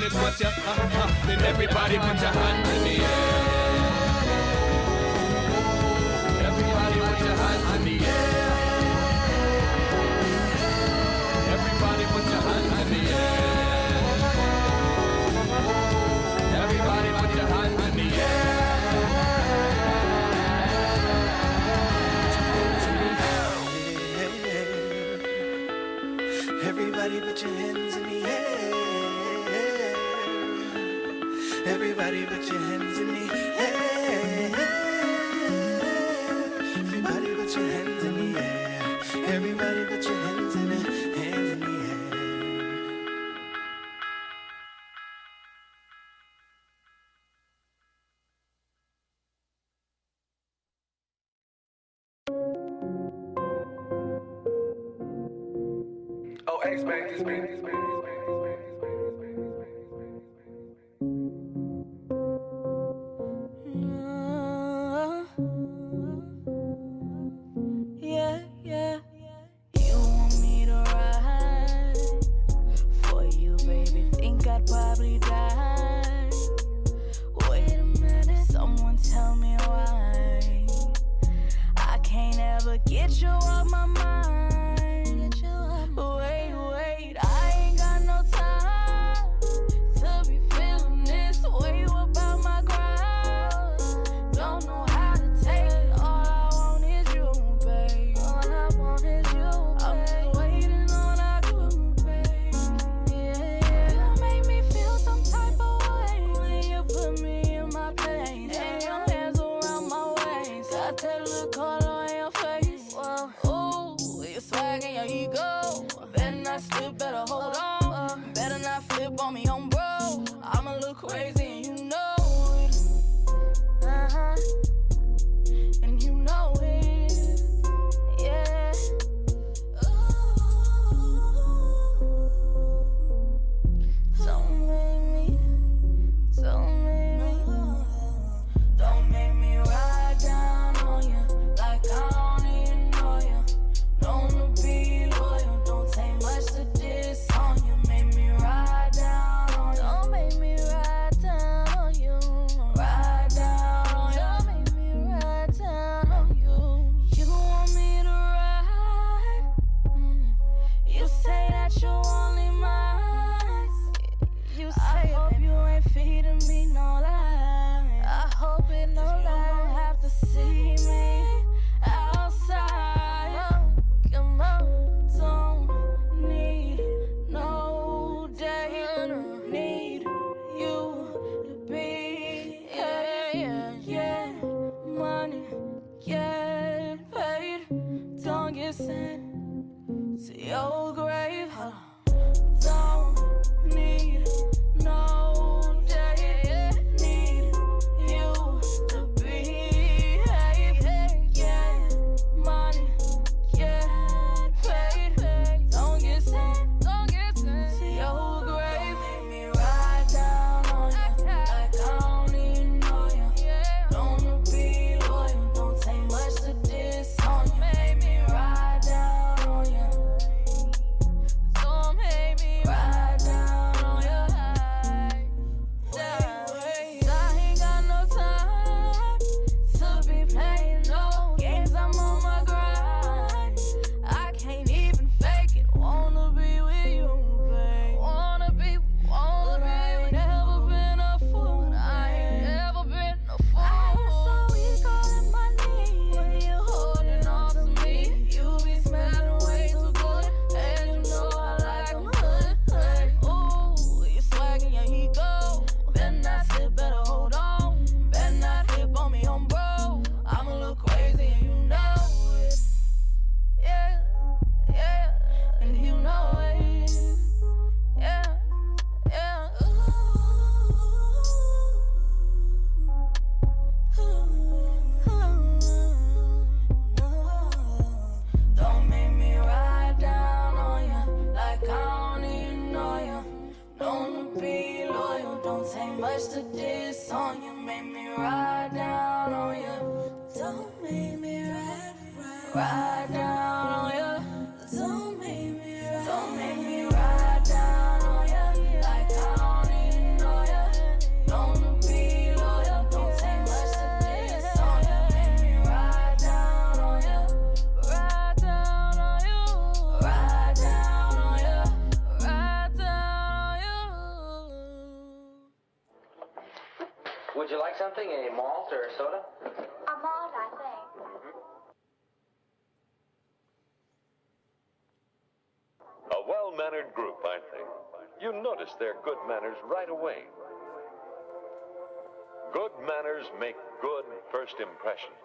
is what you, then everybody put your hands in the air. Everybody put your hands in the air. Everybody put your hands in the air. Everybody put your hands in the air. Everybody put your hands in the air. Everybody put your hands in the air. Everybody put your hands in the air. Everybody put your hands in the air. Oh, X-Bank, this man. Yeah, yeah. You want me to ride for you, baby? Think I'd probably die. Wait a minute, someone tell me why I can't ever get you off my mind. Wait, I ain't got no time to be feeling this way about my grind. Don't know how to take it. All I want is you, babe. All I want is you, babe. I'm just waiting on our group, babe. Yeah. You make me feel some type of way when you put me in my place. And your hands around my waist. Got that look all on your face. Whoa. Ooh, you swagging your ego. Better not slip, better hold on. Better not flip on me, home bro. I'ma look crazy and you know it. And you know it. Yeah. Don't make me ride down on you like I don't even know you. Known to be loyal, don't take much to diss on you. Make me ride down on you. Don't make me ride down on you. Ride down on you. Don't make me ride down on you. You want me to ride? You say that you only mine. You say I hope you ain't feeding me no lie. I hope it no lie. You don't have to see me outside. Come on, don't need no day. Need you to be, yeah. Money, get paid. Don't get sent to your grave. Don't need no day. Need you to behave. Yeah, money, get paid. Don't get sent to your grave. Make me ride down on you like I don't even know you. Don't be loyal, don't take much to diss on you. Make me ride down on you. Don't make me ride down on you. I ain't got no time to be playing no games. I'm on my grind. I can't even fake it. Wanna be with you, babe. Wanna be. Never been a fool. I ain't never been a fool. I ain't so weak all in my knees when you holding on to me. You be smelling way too good, and you know I like 'em hood. Ooh, you swagging your ego. Better not slip, better hold on. Better not flip on me, home bro. I'ma look crazy and you know it. Yeah, and you know it. Yeah. Don't make me ride down on you like I don't even know you. Known to be loyal, don't take much to diss on you. Make me ride down on you. Don't make me ride down on you. Don't make me ride down on you like I don't even a malt or a soda? A malt, I think. A well-mannered group, aren't they? You notice their good manners right away. Good manners make good first impressions.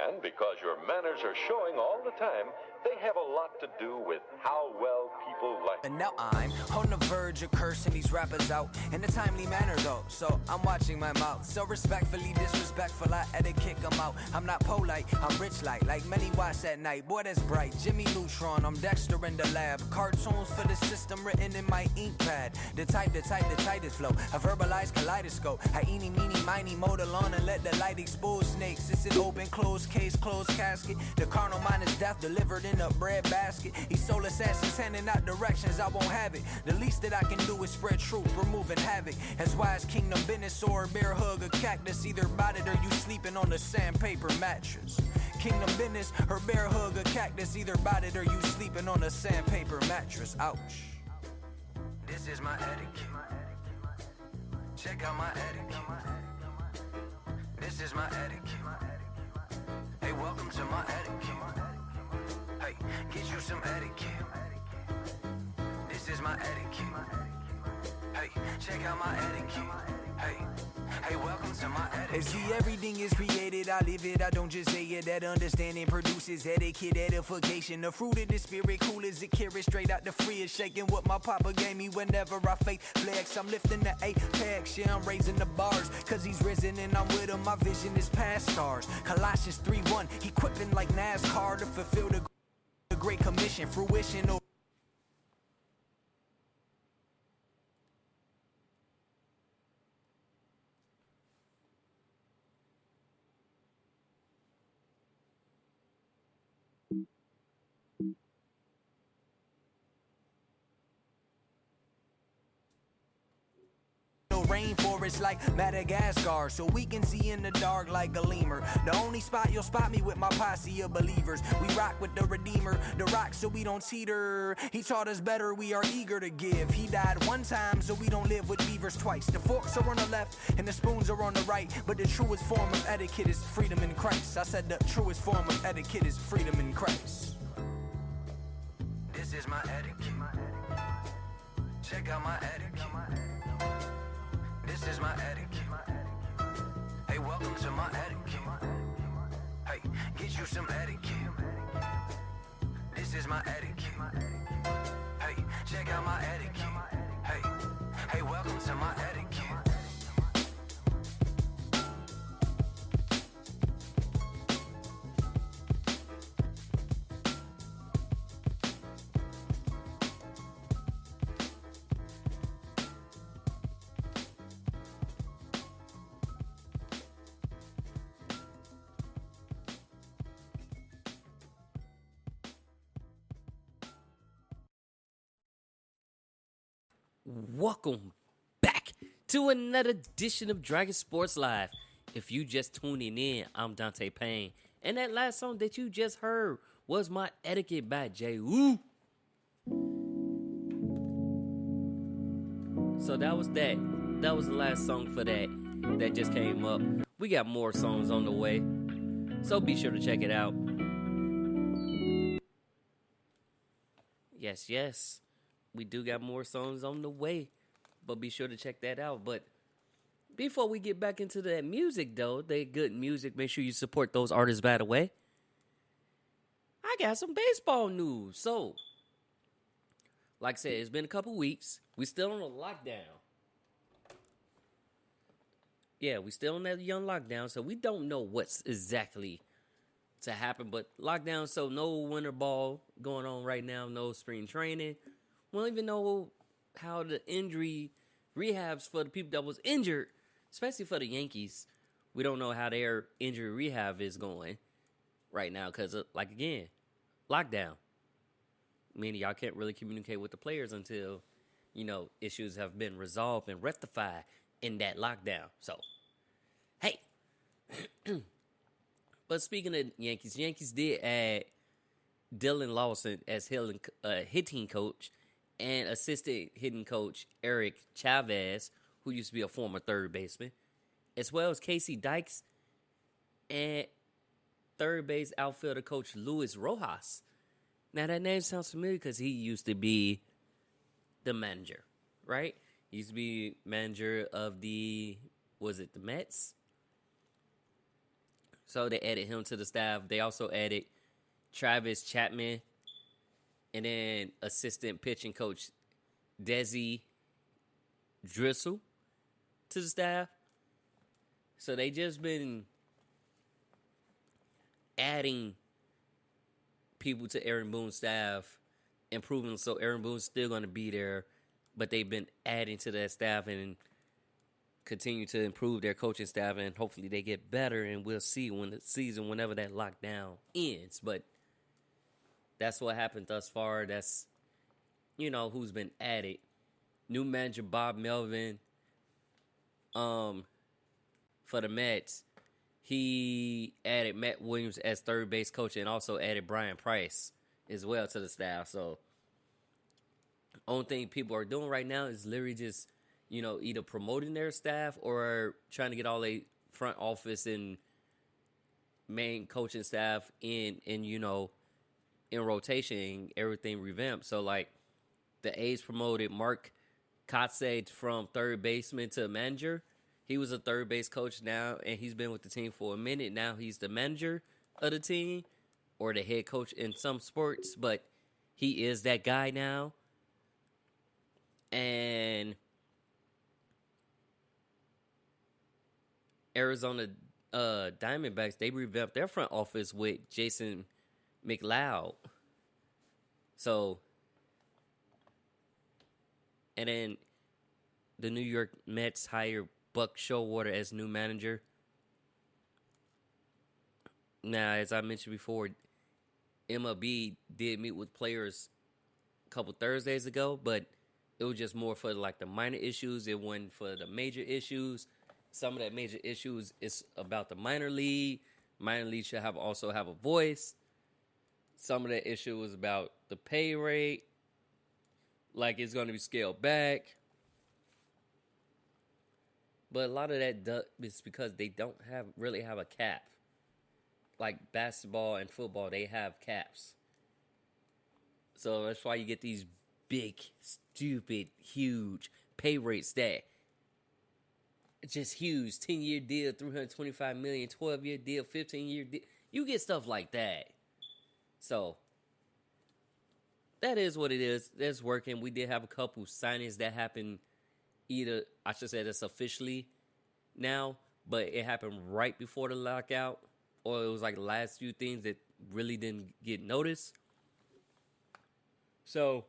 And because your manners are showing all the time, they have a lot to do with how well people like you. And now I'm on the verge of cursing these rappers out in a timely manner though, so I'm watching my mouth. So respectfully disrespectful, I had to kick them out. I'm not polite, I'm rich like many watch at night. Boy, that's bright, Jimmy Neutron, I'm Dexter in the lab. Cartoons for the system written in my ink pad. The tightest flow, a verbalized kaleidoscope. I eeny, meeny, miny, mow the lawn and let the light expose snakes. It's an open, closed case, closed casket. The carnal mind is death delivered in a bread basket. These soul assassins handing out directions, I won't have it. The least that I can do is spread truth, removing havoc. As wise kingdom business or a bear hug, a cactus. Either about it or you sleeping on a sandpaper mattress. Kingdom business or bear hug, a cactus. Either about it or you sleeping on a sandpaper mattress. Ouch. This is my etiquette. Check out my etiquette. This is my etiquette. Hey, welcome to my etiquette. Hey, get you some etiquette. This is my etiquette. Hey, check out my etiquette. Hey, welcome to my etiquette. See, everything is created, I live it, I don't just say it. That understanding produces etiquette, edification. The fruit of the spirit, cool as it carries straight out the fridge. Shaking what my papa gave me whenever I face flex. I'm lifting the apex, yeah, I'm raising the bars. Cause he's risen and I'm with him, my vision is past stars. Colossians 3:1, equipping like NASCAR to fulfill the Great Commission, fruition. Rainforest like Madagascar, so we can see in the dark like a lemur. The only spot you'll spot me with my posse of believers. We rock with the Redeemer, the rock so we don't teeter. He taught us better, we are eager to give. He died one time so we don't live with beavers twice. The forks are on the left and the spoons are on the right, but the truest form of etiquette is freedom in Christ. I said the truest form of etiquette is freedom in Christ. This is my etiquette. Check out my etiquette. This is my etiquette. Hey, welcome to my etiquette. Hey, get you some etiquette. This is my etiquette. Hey, check out my etiquette. Hey, welcome to my etiquette. Welcome back to another edition of Dragon Sports Live. If you just tuning in, I'm Dante Payne. And that last song that you just heard was My Etiquette by Jay Woo. So that was that. That was the last song for that just came up. We got more songs on the way, so be sure to check it out. Yes. We do got more songs on the way, but be sure to check that out. But before we get back into that music, though, they good music. Make sure you support those artists, by the way. I got some baseball news. So, like I said, it's been a couple weeks. We still on a lockdown. Yeah, we still on that young lockdown, so we don't know what's exactly to happen. But lockdown, so no winter ball going on right now, no spring training. We don't even know how the injury rehabs for the people that was injured, especially for the Yankees. We don't know how their injury rehab is going right now because, like, again, lockdown. Meaning y'all can't really communicate with the players until, issues have been resolved and rectified in that lockdown. So, hey. But speaking of Yankees did add Dillon Lawson as hitting coach and assistant hitting coach Eric Chavez, who used to be a former third baseman, as well as Casey Dykes and third base outfielder coach Luis Rojas. Now, that name sounds familiar because he used to be the manager, right? He used to be manager of the Mets? So they added him to the staff. They also added Travis Chapman and then assistant pitching coach Desi Druschel to the staff. So they just been adding people to Aaron Boone's staff, improving. So Aaron Boone's still going to be there, but they've been adding to that staff and continue to improve their coaching staff, and hopefully they get better, and we'll see when the season, whenever that lockdown ends. But that's what happened thus far. That's, who's been added. New manager Bob Melvin for the Mets. He added Matt Williams as third base coach and also added Bryan Price as well to the staff. So, only thing people are doing right now is literally just, either promoting their staff or trying to get all the front office and main coaching staff in rotation and everything revamped. So, like, the A's promoted Mark Kotsay from third baseman to manager. He was a third base coach now, and he's been with the team for a minute. Now he's the manager of the team or the head coach in some sports, but he is that guy now. And Arizona Diamondbacks, they revamped their front office with Jason McLeod. So, and then the New York Mets hired Bucs Showalter as new manager. Now, as I mentioned before, MLB did meet with players a couple Thursdays ago, but it was just more for like the minor issues. It wasn't for the major issues. Some of that major issues is about the minor league. Minor league should also have a voice. Some of that issue was about the pay rate, like it's going to be scaled back. But a lot of that is because they don't really have a cap. Like basketball and football, they have caps. So that's why you get these big, stupid, huge pay rates that just huge. 10-year deal, $325 million, 12-year deal, 15-year deal. You get stuff like that. So that is what it is. That's working. We did have a couple signings that happened. Either, I should say that's officially now, but it happened right before the lockout, or it was like the last few things that really didn't get noticed. So,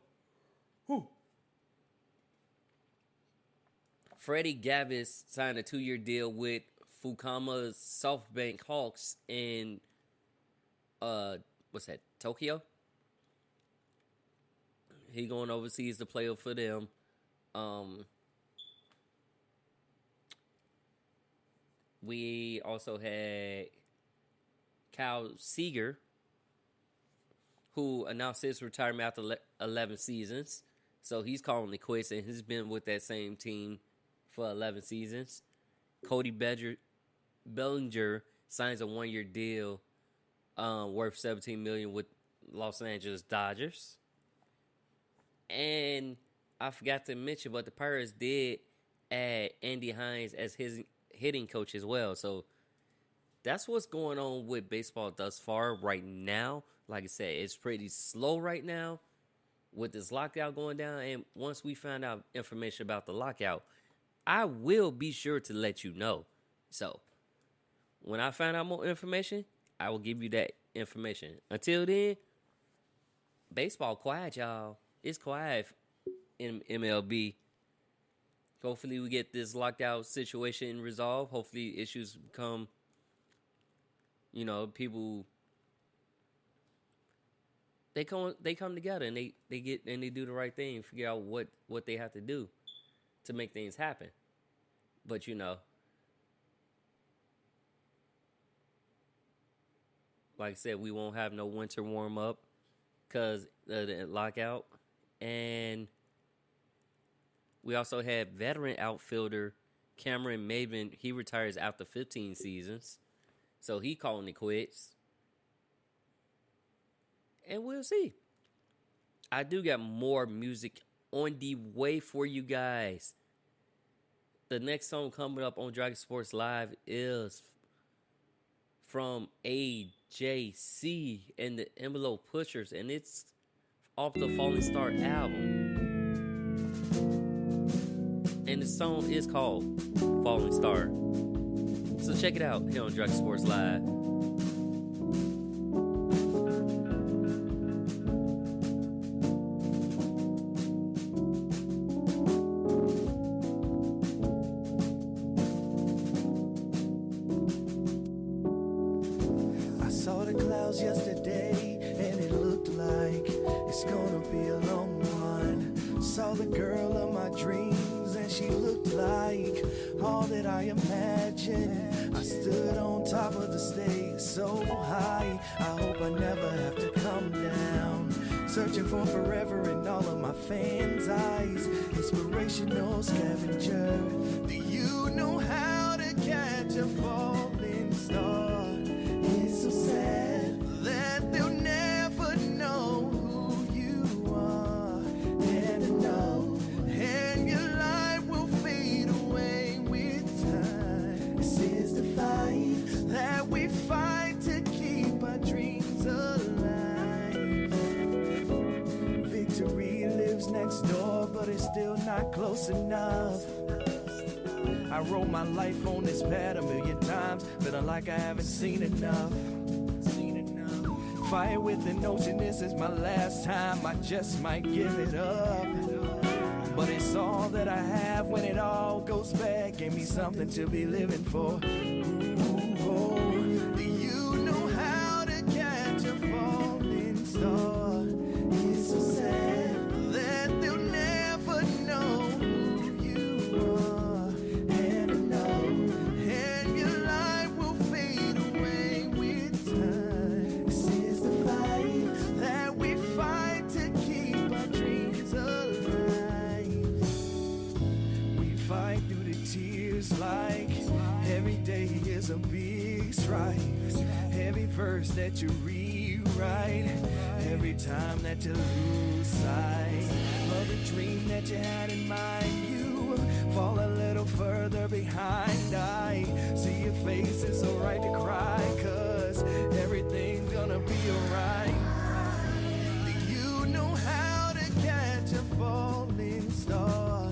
Freddy Galvis signed a 2-year deal with Fukuoka SoftBank Hawks in, Tokyo? He going overseas to play for them. We also had Seager, who announced his retirement after 11 seasons. So he's calling it quits, and he's been with that same team for 11 seasons. Cody Bellinger signs a 1-year deal worth $17 million with Los Angeles Dodgers. And I forgot to mention, but the Pirates did add Andy Hines as his hitting coach as well. So that's what's going on with baseball thus far right now. Like I said, it's pretty slow right now with this lockout going down. And once we find out information about the lockout, I will be sure to let you know. So when I find out more information, I will give you that information. Until then, baseball quiet, y'all. It's quiet in MLB. Hopefully we get this lockout situation resolved. Hopefully issues become, people, they come together and they do the right thing, figure out what they have to do to make things happen. But like I said, we won't have no winter warm up because of the lockout. And we also had veteran outfielder Cameron Maybin, he retires after 15 seasons. So he calling it quits. And we'll see. I do got more music on the way for you guys. The next song coming up on Dragon Sports Live is from AJC and the Envelope Pushers, and it's off the Falling Star album. And the song is called Falling Star. So check it out here on Dragon Sports Live. I saw the clouds yesterday, and it looked like it's gonna be a long one. Saw the girl of my dreams, and she looked like all that I imagined. I stood on top of the stage so high, I hope I never have to come down. Searching for forever in all of my fans' eyes. Inspirational scavenger. Do you know how to catch a falling star? It's so sad that they'll never know who you are. And I know, and your life will fade away with time. This is the fight that we fight to keep our dreams alive. Victory lives next door, but it's still not close enough. I wrote my life on this pad 1,000,000 times, feeling like I haven't seen enough. Fight with the notion this is my last time, I just might give it up. But it's all that I have when it all goes bad. Give me something to be living for. Ooh, do you know how to catch a falling star? It's so sad that they'll never know who you are. And I know, and your life will fade away with time. This is the fight that we fight to keep our dreams alive. We fight through the tears like every day is a big strife. Every verse that you rewrite, every time that you lose sight of the dream that you had in mind, you fall a little further behind. I see your face, it's alright to cry, 'cause everything's gonna be alright. Do you know how to catch a falling star?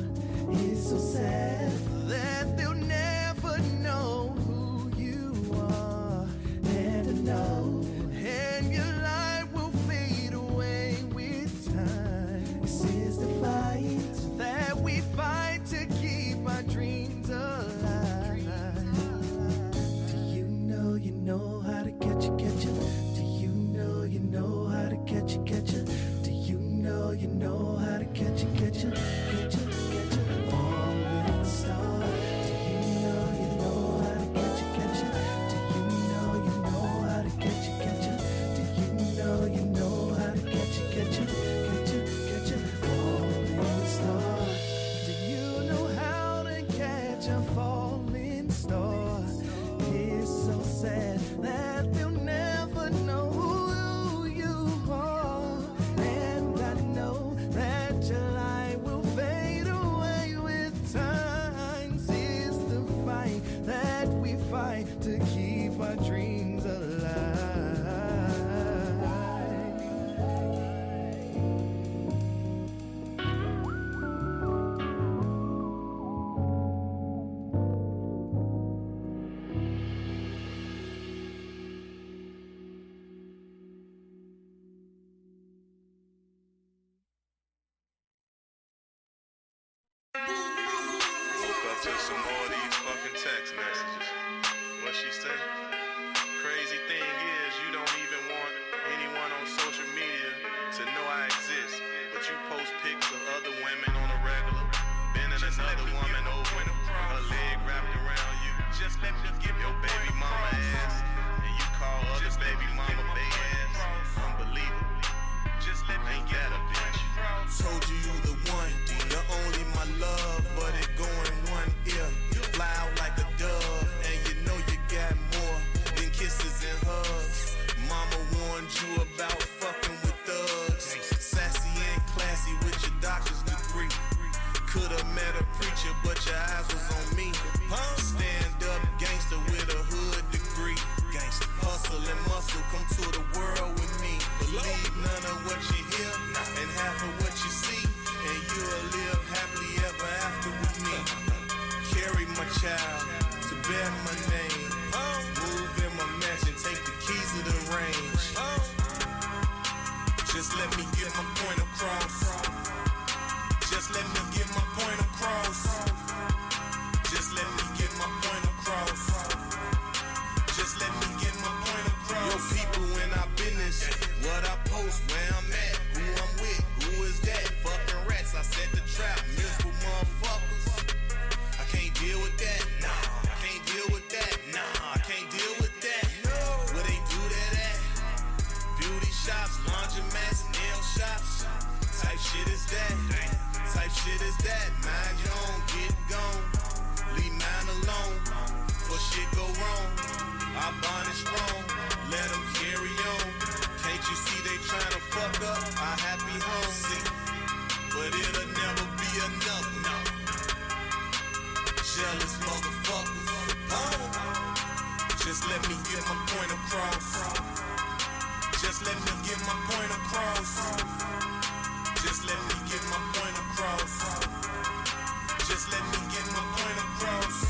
It's so sad that they'll never know who you are. And I know, and your life will fade away with time. This is the fight that we fight to keep our dreams alive. Do you know how to catch it? Do you know how to catch it? Do you know how to catch it? Falling star. Do you know how to catch it? Do you know how to catch it? Do you know how to catch it? Falling star. Do you know how to catch a falling star? It's so sad that they'll never know who you are. And I know that your life will fade away with time. This is the fight that we fight to keep our dreams alive. Woke up to some more of these fucking text messages. What she say? Crazy thing is, you don't even want anyone on social media to know I exist. But you post pics of other women on a regular, bending another woman over, her leg wrapped around you. Just let me give your baby mama ass, and you call other baby mama bae ass. Unbelievable. Just let me get a bitch. Told you the one, the only my love, but it going one ear. believe none of what you hear and half of what you see, and you'll live happily ever after with me. Carry my child to bear my name. Move in my mansion, take the keys to the range. Just let me get my point across. Just let me get my point across. Just let me get my point across. Just let me get my point across. Yo, people in our business, what I post, where I'm at, who I'm with, who is that? Fucking rats, I set the trap, miserable motherfuckers. I can't deal with that, nah. I can't deal with that, nah. I can't deal with that. Where they do that at? Beauty shops, laundromats, nail shops. Type shit is that. Type shit is that. Mind your own, get gone. Leave mine alone. For shit go wrong. Our bond is strong. Let them carry on. Can't you see they trying to fuck up our happy home? See, but it'll never be enough. No. Jealous motherfuckers. Just let me get my point across. Just let me get my point across. Just let me get my point across. Just let me get my point across.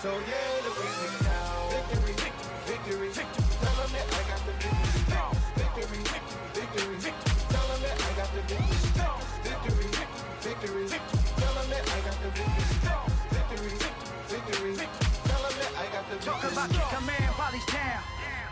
So yeah, the reason now. Victory, victory, victory. Tell them that I got the victory. Victory, victory, victory. Tell them that I got the victory. Victory, victory, victory. Tell them that I got the victory. Victory, victory, victory. Tell them that I got the victory. Talk about kick a man while he's down.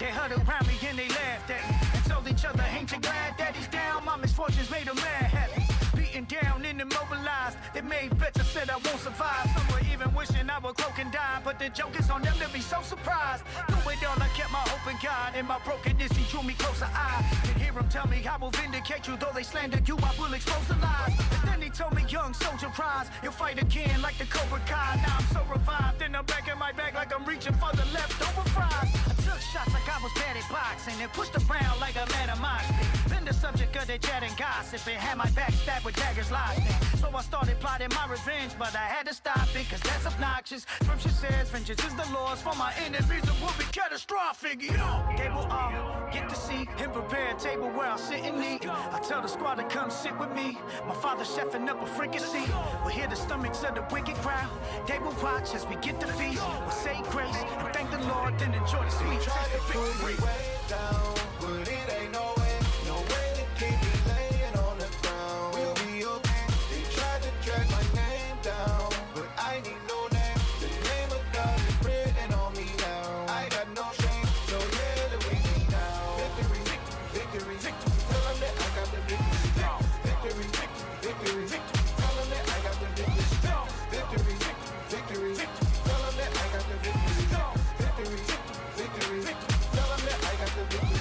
They huddled around me and they laughed at me and told each other, ain't you glad that he's down? My misfortunes made a man happy. Beaten down and immobilized. They made bets and said I won't survive. Some were even wishing I would croak and die. But the joke is on them to be so surprised. Through it all, I kept my hope in God. In my brokenness, he drew me closer. I can hear him tell me I will vindicate you. Though they slandered you, I will expose the lies. But then he told me, young soldier, rise. You'll fight again like the Cobra Kai. Now I'm so revived. Then I'm back in my bag like I'm reaching for the leftover fries. I took shots like I was bad at boxing and pushed around like a man of mine. Been the subject of their chat and gossip and had my back stabbed with daggers lodged. So I started plotting my revenge, but I had to stop it, cause that's obnoxious. Scripture says, vengeance is the Lord's, for my enemies it will be catastrophic. They will all get to see him prepare a table where I'll sit and eat. I tell the squad to come sit with me. My father's chefing up a fricassee. We'll hear the stomachs of the wicked crowd. They will watch as we get the feast. We'll say grace and thank the Lord, then enjoy the sweet taste of victory. Way down, but it ain't no way to keep me laying on the ground. We'll be okay. They tried to drag my name down, but I need no name. The name of God is written on me now. I got no shame, so yeah, the way me down. Victory, victory, victory. Tell them that I got the victory. Victory, victory, victory. Tell them that I got the victory. Victory, victory, victory. Tell them that I got the victory. Victory, victory, victory. Tell them that I got the victory.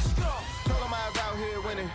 Told them I was out here winning.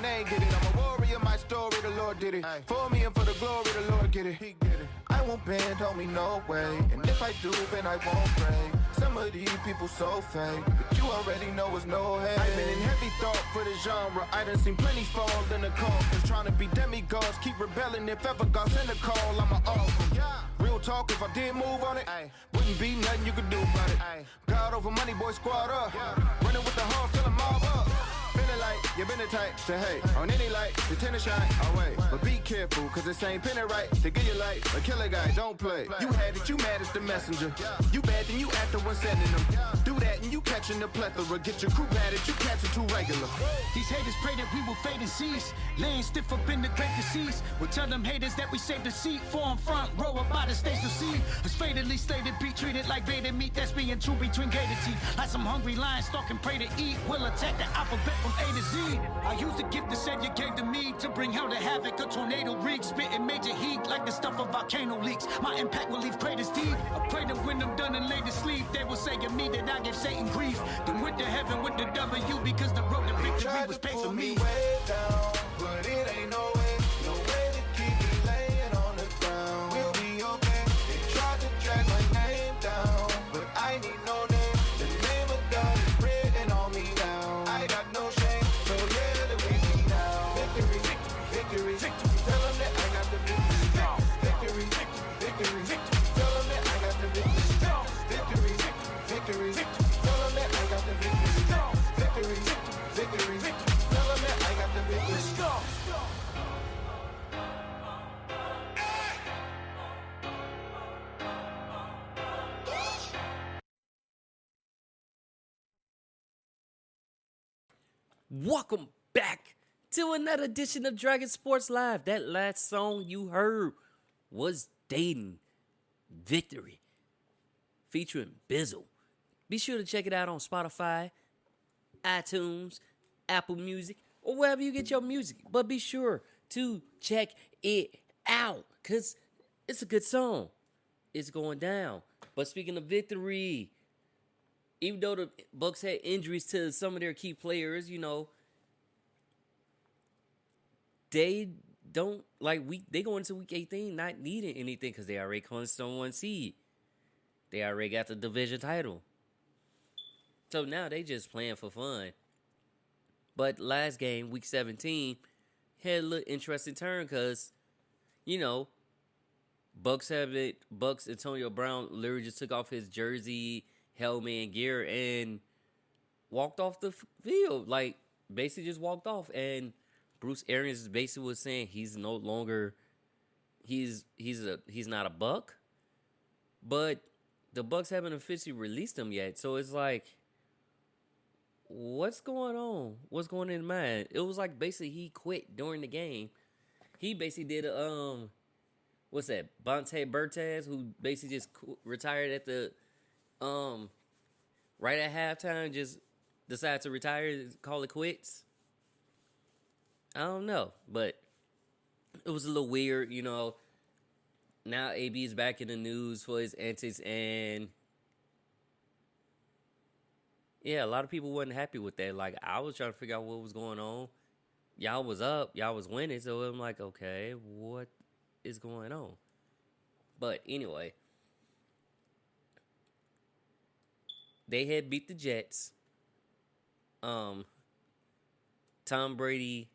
They ain't get it. I'm a warrior, my story, the Lord did it. For me and for the glory, the Lord get it. He get it. I won't bend, homie, no way. And if I do, then I won't pray. Some of these people so fake, but you already know it's no hate. I've been in heavy thought for the genre. I done seen plenty fall in the coffins. Trying to be demigods, keep rebelling. If ever God send a call, I'ma offer. Real talk, if I did move on it, wouldn't be nothing you could do about it. God over money, boy, squad up. Running with the hawks till I'm all up. Feeling like, you been the type to hate on any light, the tennis shine away. But be careful, cause this ain't pinning right to give you light. A killer guy, don't play. You had it, you mad as the messenger. You bad, then you after one sending them. Do that and you catching the plethora. Get your crew padded, you catch it too regular. These haters pray that we will fade and cease. Laying stiff up in the great disease. We'll tell them haters that we saved the seat. Form front row about the stage to see. It's fatally slated, be treated like beta meat that's being chewed between gated teeth. Like some hungry lions stalking prey to eat. We'll attack the alphabet from A to Z. I used the gift that said you gave to me to bring hell to havoc. A tornado rig, spitting major heat like the stuff of volcano leaks. My impact will leave craters deep. I pray that when I'm done and laid to sleep, they will say of me that I gave Satan grief. Then went to heaven with the W because the road to victory was paid for me. Way down, but it ain't no way to keep me laying on the ground. We'll be okay. They tried to drag my name down, but I need no name. The name of God is written on me now. I got no shame, so yeah, let me be down. Victory, victory, victory. Tell them that I got the victory. Victory, victory, victory. Tell them that I got the victory. Victory, victory, victory. Tell them that I got the victory. Victory, victory, victory. Tell them that I got the victory. Let's go. Welcome back to another edition of Dragon Sports Live. That last song you heard was Dating Victory featuring Bizzle. Be sure to check it out on Spotify, iTunes, Apple Music, or wherever you get your music. But be sure to check it out because it's a good song. It's going down. But speaking of victory, even though the Bucs had injuries to some of their key players, you know, they don't they go into week 18 not needing anything because they already clinched on 1 seed. They already got the division title. So now they just playing for fun. But last game, week 17, had a little interesting turn because, you know, Bucs Antonio Brown literally just took off his jersey, helmet, and gear and walked off the field. Like, basically just walked off. And Bruce Arians basically was saying he's no longer, he's not a Buck. But the Bucs haven't officially released him yet. So it's like, what's going on? What's going in mind? It was like basically he quit during the game. He basically did a, what's that? Bonte Bertez, who basically just retired at the, right at halftime, just decided to retire, call it quits. I don't know, but it was a little weird, you know. Now AB is back in the news for his antics, and yeah, a lot of people wasn't happy with that. Like, I was trying to figure out what was going on. Y'all was up, y'all was winning, so I'm like, okay, what is going on? But anyway, they had beat the Jets. Tom Brady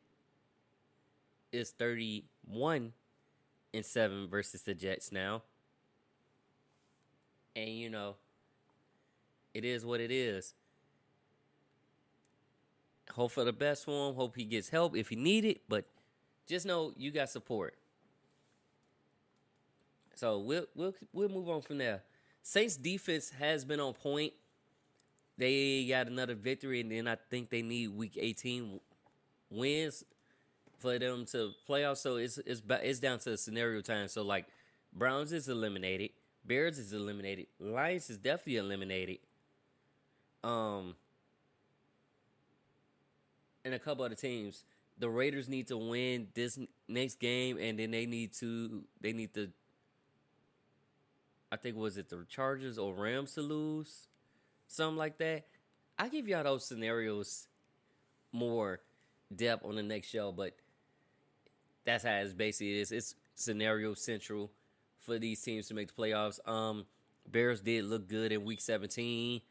is 31-7 versus the Jets now. And, you know, it is what it is. Hope for the best for him. Hope he gets help if he need it. But just know you got support. So we'll move on from there. Saints defense has been on point. They got another victory, and then I think they need week 18 wins for them to playoffs. So it's down to scenario time. So like Browns is eliminated, Bears is eliminated, Lions is definitely eliminated. And a couple other teams. The Raiders need to win this next game, and then they need to I think was it the Chargers or Rams to lose, something like that. I give y'all those scenarios more depth on the next show, but that's how it's basically is. It's scenario central for these teams to make the playoffs. Bears did look good in week 17,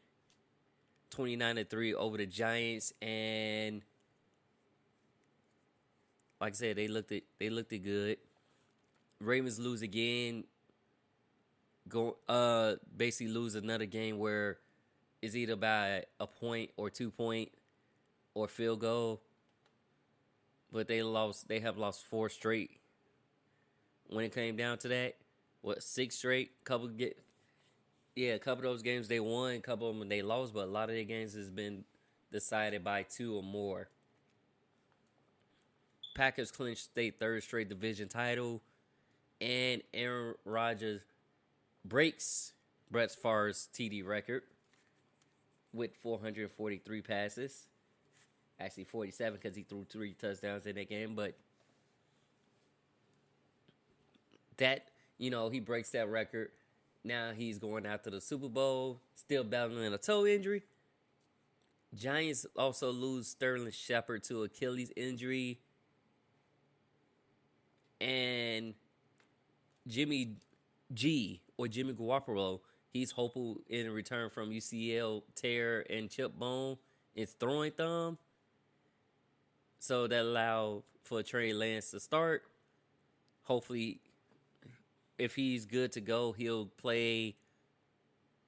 29-3 over the Giants, and like I said, they looked it good. Ravens lose again. Basically lose another game where it's either by a point or 2 point or field goal. but they have lost 4 straight. When it came down to that, 6 straight? A couple of those games they won, a couple of them they lost, but a lot of their games has been decided by 2 or more. Packers clinched their 3rd straight division title, and Aaron Rodgers breaks Brett Favre's TD record with 443 passes. Actually 47 because he threw 3 touchdowns in that game, but that, he breaks that record. Now he's going after the Super Bowl, still battling a toe injury. Giants also lose Sterling Shepard to Achilles injury. And Jimmy Garoppolo, he's hopeful in return from UCL tear and chip bone in his throwing thumb. So that allowed for Trey Lance to start. Hopefully, if he's good to go, he'll play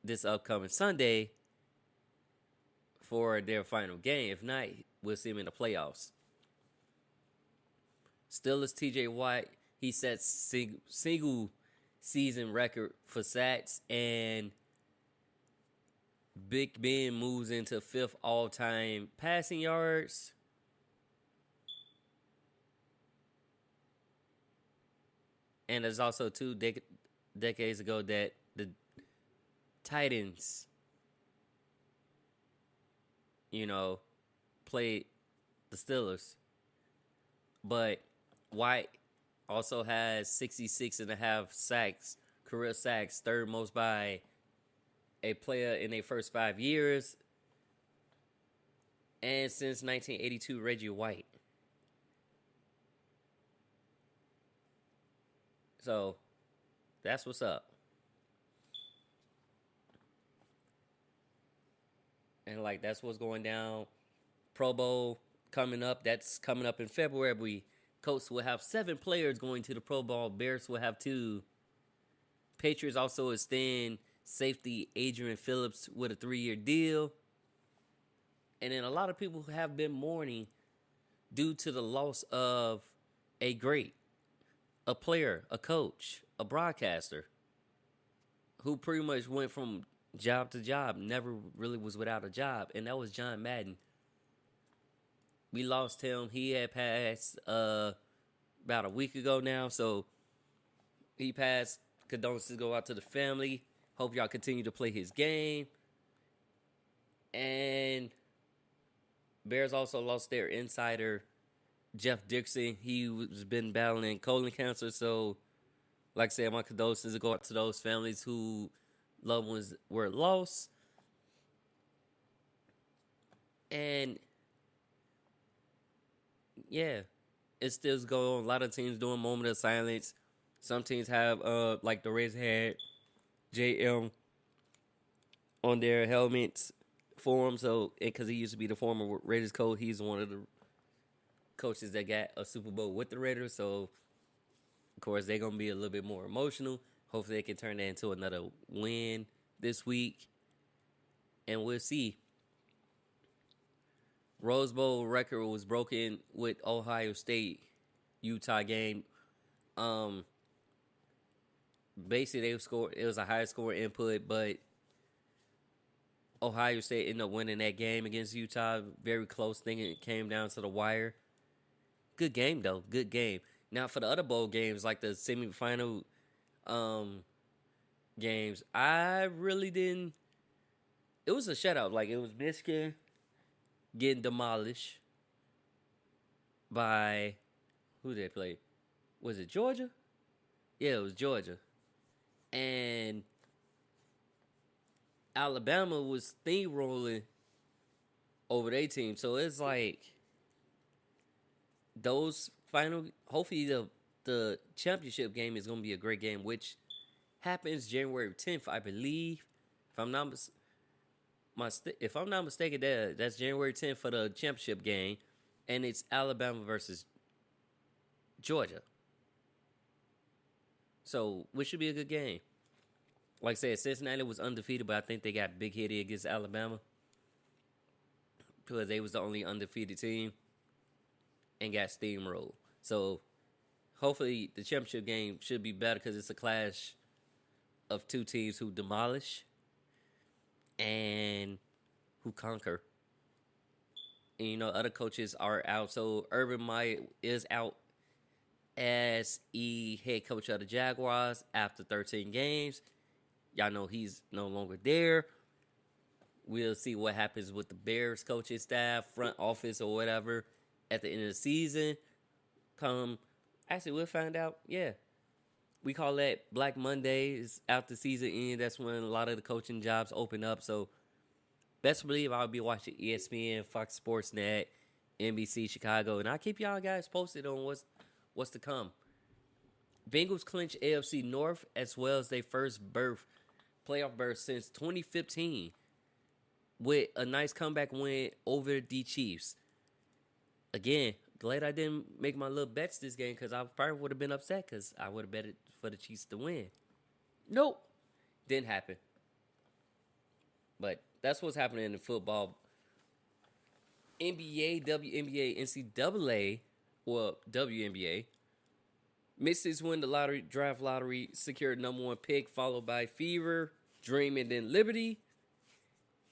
this upcoming Sunday for their final game. If not, we'll see him in the playoffs. Steelers TJ Watt, he sets single season record for sacks, and Big Ben moves into 5th all-time passing yards. And there's also 2 decades ago that the Titans, played the Steelers. But White also has 66.5 sacks, career sacks, 3rd most by a player in their first 5 years. And since 1982, Reggie White. So, that's what's up. And, that's what's going down. Pro Bowl coming up. That's coming up in February. Colts will have 7 players going to the Pro Bowl. Bears will have 2. Patriots also extend safety Adrian Phillips with a 3-year deal. And then a lot of people have been mourning due to the loss of a great, a player, a coach, a broadcaster who pretty much went from job to job, never really was without a job, and that was John Madden. We lost him. He had passed about a week ago now, so he passed. Condolences go out to the family. Hope y'all continue to play his game. And Bears also lost their insider, Jeff Dixon. He was been battling colon cancer, so like I said, my condolences go out to those families who loved ones were lost. And yeah, it still going on. A lot of teams doing moment of silence. Some teams have, like the Rays had JM on their helmets for him. So, because he used to be the former Raiders coach, he's one of the coaches that got a Super Bowl with the Raiders. So, of course, they're going to be a little bit more emotional. Hopefully, they can turn that into another win this week. And we'll see. Rose Bowl record was broken with Ohio State Utah game. Basically, it was a high score input, but Ohio State ended up winning that game against Utah. Very close thing. It came down to the wire. Good game, though. Good game. Now, for the other bowl games, like the semifinal games, I really didn't. It was a shutout. Like, it was Michigan getting demolished by, who did they play? Was it Georgia? Yeah, it was Georgia. And Alabama was steamrolling over their team. So it's like those final, hopefully the championship game is going to be a great game, which happens January 10th, I believe. If I'm not mistaken, that's January 10th for the championship game, and it's Alabama versus Georgia. So, which should be a good game. Like I said, Cincinnati was undefeated, but I think they got big hitty against Alabama because they was the only undefeated team. and got steamrolled. So hopefully the championship game should be better because it's a clash of two teams who demolish and who conquer. And, other coaches are out. So Urban Meyer is out as head coach of the Jaguars after 13 games. Y'all know he's no longer there. We'll see what happens with the Bears coaching staff, front office, or whatever at the end of the season. Actually, we'll find out. Yeah. We call that Black Mondays after season end. That's when a lot of the coaching jobs open up. So best believe I'll be watching ESPN, Fox Sports Net, NBC Chicago, and I'll keep y'all guys posted on what's to come. Bengals clinch AFC North as well as their first playoff berth since 2015 with a nice comeback win over the Chiefs. Again, glad I didn't make my little bets this game because I probably would have been upset because I would have bet it for the Chiefs to win. Nope, didn't happen. But that's what's happening in the football. NBA, WNBA, NCAA, well, WNBA. Mystics win the draft lottery, secured number 1 pick, followed by Fever, Dream, and then Liberty.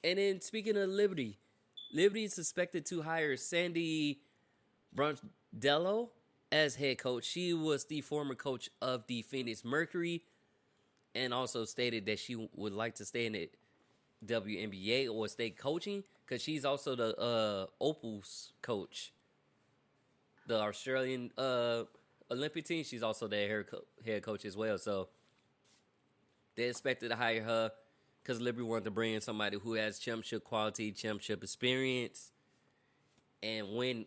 And then speaking of Liberty is suspected to hire Sandy Brondello as head coach. She was the former coach of the Phoenix Mercury and also stated that she would like to stay in the WNBA or stay coaching because she's also the Opals coach, the Australian Olympic team. She's also their head coach as well. So they expected to hire her because Liberty wanted to bring in somebody who has championship quality, championship experience, and win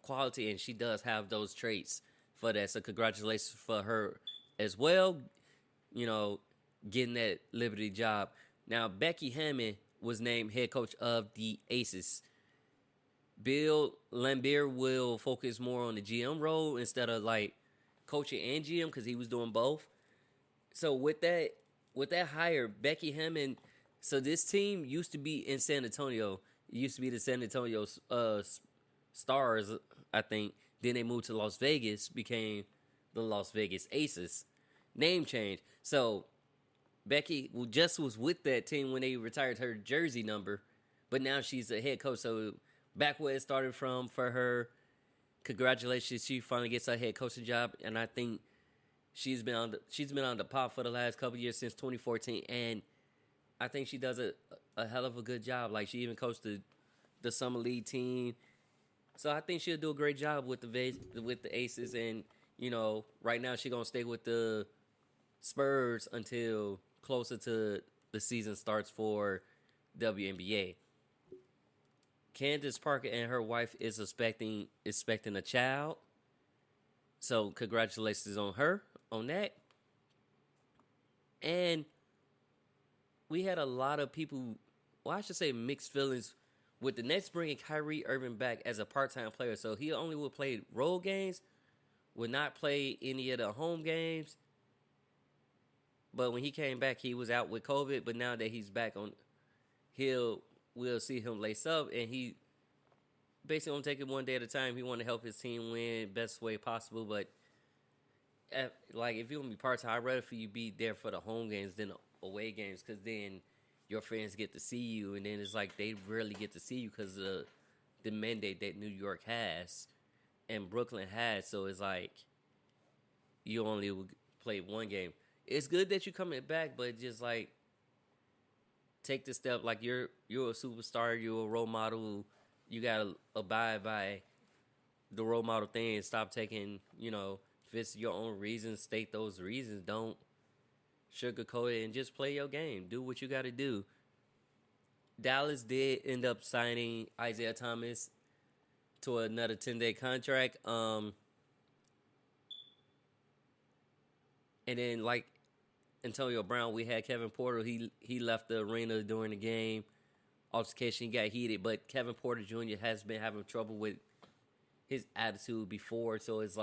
quality. And she does have those traits for that. So congratulations for her as well, getting that Liberty job. Now, Becky Hammond was named head coach of the Aces. Bill Laimbeer will focus more on the GM role instead of coaching and GM because he was doing both. So with that hire, Becky Hammond, so this team used to be in San Antonio. It used to be the San Antonio Stars, I think. Then they moved to Las Vegas, became the Las Vegas Aces. Name change. So Becky just was with that team when they retired her jersey number, but now she's a head coach. So back where it started from for her. Congratulations, she finally gets her head coaching job, and I think she's been on the pop for the last couple of years since 2014, and I think she does a hell of a good job. She even coached the summer league team, so I think she'll do a great job with the Aces. And right now she's gonna stay with the Spurs until closer to the season starts for WNBA. Candace Parker and her wife is expecting a child. So congratulations on her on that. And we had a lot of people, well, I should say mixed feelings with the Nets bringing Kyrie Irving back as a part-time player. So he only will play road games, would not play any of the home games. But when he came back, he was out with COVID. But now that he's back we'll see him lace up. And he basically going to take it one day at a time. He want to help his team win best way possible. But, if you're going to be part-time, I'd rather for you be there for the home games than away games. Because then your friends get to see you. And then it's they rarely get to see you because of the mandate that New York has and Brooklyn has. So it's you only play one game. It's good that you're coming back, but just take the step. You're a superstar, you're a role model. You gotta abide by the role model thing and stop taking, if it's your own reasons, state those reasons. Don't sugarcoat it and just play your game. Do what you gotta do. Dallas did end up signing Isaiah Thomas to another 10-day contract. And then Antonio Brown, we had Kevin Porter. He left the arena during the game. Altercation got heated, but Kevin Porter Jr. has been having trouble with his attitude before, so it's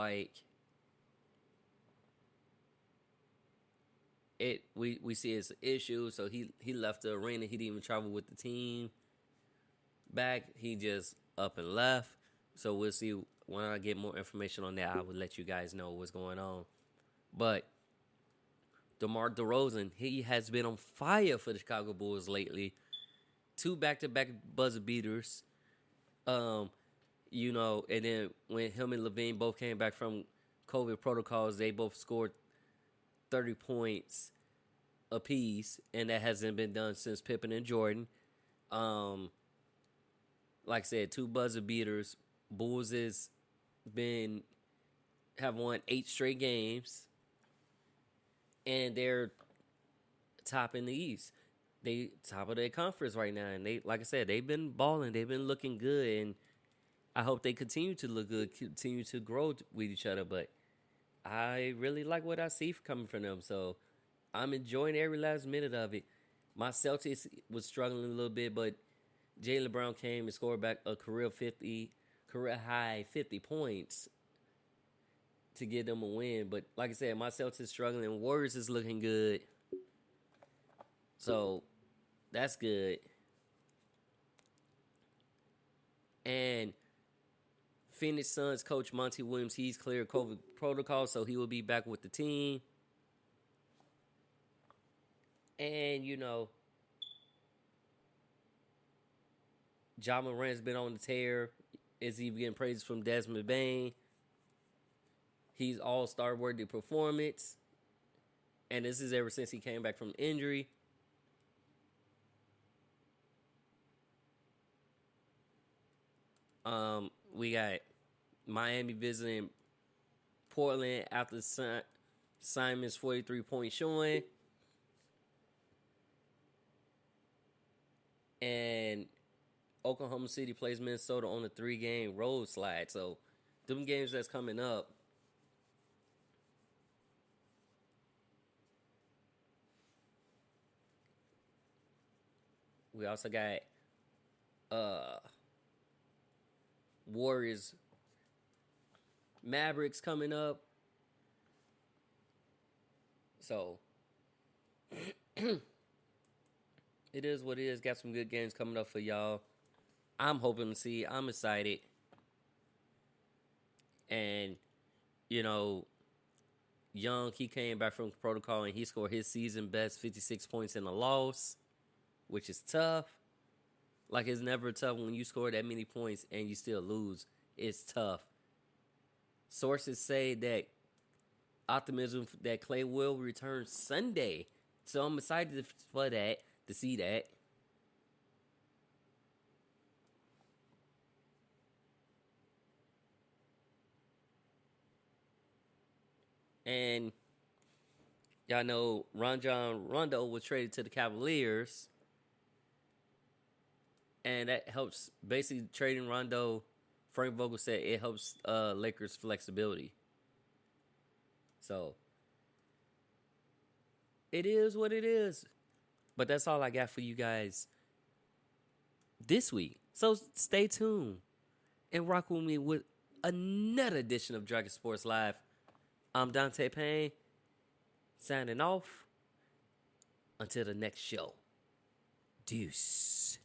we see it's an issue. So he left the arena. He didn't even travel with the team back. He just up and left. So we'll see when I get more information on that, I will let you guys know what's going on. But DeMar DeRozan, he has been on fire for the Chicago Bulls lately. 2 back-to-back buzzer beaters. You know, and then when him and Levine both came back from COVID protocols, they both scored 30 points apiece, and that hasn't been done since Pippen and Jordan. Like I said, 2 buzzer beaters. Bulls have won 8 straight games, and they're top in the East. They top of their conference right now, and they, like I said, they've been balling. They've been looking good, and I hope they continue to look good, continue to grow with each other. But I really like what I see coming from them, so I'm enjoying every last minute of it. My Celtics was struggling a little bit, but Jaylen Brown came and scored back a career high 50 points to get them a win. But like I said, my Celtics struggling. Warriors is looking good, so that's good. And Phoenix Suns coach Monty Williams, he's cleared COVID protocol, so he will be back with the team. And, you know, Ja Morant's been on the tear. Is he getting praises from Desmond Bain? He's all-star worthy performance. And this is ever since he came back from injury. We got Miami visiting Portland after Simon's 43-point showing. And Oklahoma City plays Minnesota on a 3-game road slide. So, them games that's coming up. We also got Warriors Mavericks coming up. So it is what it is. Got some good games coming up for y'all. I'm hoping to see. I'm excited. And, you know, Young, he came back from protocol and he scored his season best 56 points in a loss, which is tough. Like, it's never tough when you score that many points and you still lose. It's tough. Sources say that optimism that Clay will return Sunday. So I'm excited for that, to see that. And y'all know Rondo was traded to the Cavaliers. And that helps, basically trading Rondo, Frank Vogel said it helps Lakers' flexibility. So, it is what it is. But that's all I got for you guys this week. So, stay tuned and rock with me with another edition of Dragon Sports Live. I'm Dante Payne, signing off. Until the next show. Deuce.